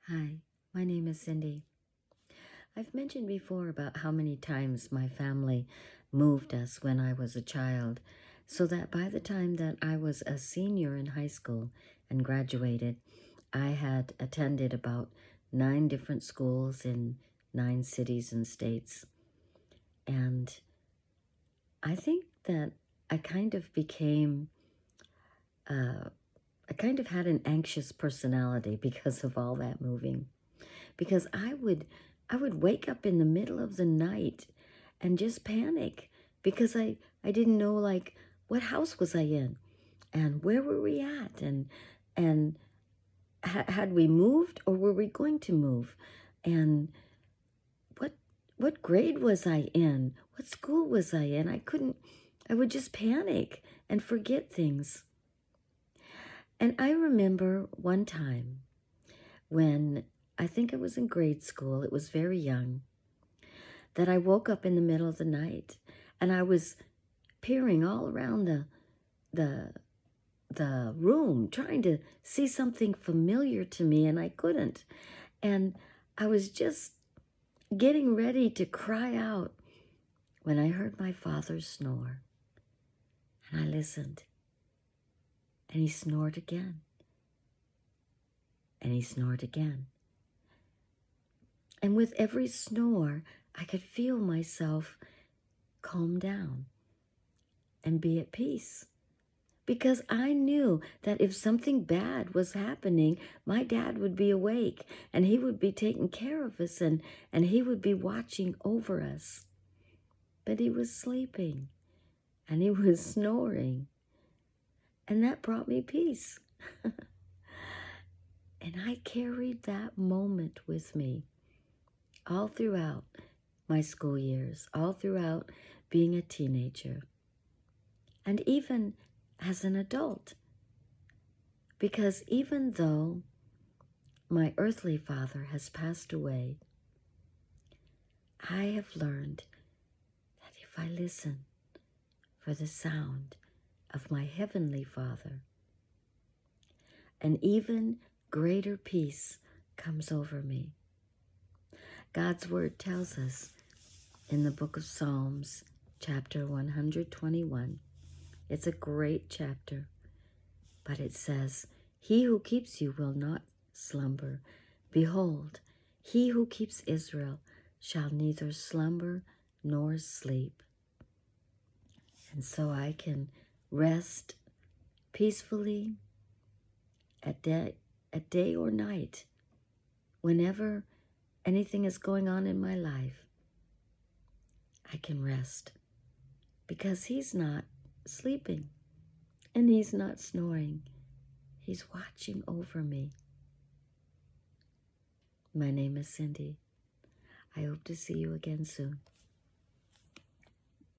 Hi, my name is Cindy. I've mentioned before about how many times my family moved us when I was a child, so that by the time that I was a senior in high school and graduated, I had attended about 9 different schools in 9 cities and states. And I think that I kind of became, I kind of had an anxious personality because of all that moving. Because I would wake up in the middle of the night and just panic because I didn't know, like, what house was I in and where were we at, and had we moved or were we going to move, and what grade was I in, what school was I in. I would just panic and forget things. And I remember one time when I think I was in grade school, it was very young, that I woke up in the middle of the night and I was peering all around the room trying to see something familiar to me, and I couldn't. And I was just getting ready to cry out when I heard my father snore. And I listened, and he snored again. And he snored again. And with every snore, I could feel myself calm down and be at peace. Because I knew that if something bad was happening, my dad would be awake and he would be taking care of us, and he would be watching over us. But he was sleeping and he was snoring, and that brought me peace. And I carried that moment with me all throughout my school years, all throughout being a teenager, and even as an adult. Because even though my earthly father has passed away, I have learned that if I listen for the sound of my heavenly Father, an even greater peace comes over me. God's word tells us in the book of Psalms, chapter 121, it's a great chapter, but it says, "He who keeps you will not slumber. Behold, he who keeps Israel shall neither slumber nor sleep." And so I can rest peacefully at day or night, whenever anything is going on in my life. I can rest because he's not sleeping and he's not snoring. He's watching over me. My name is Cindy. I hope to see you again soon.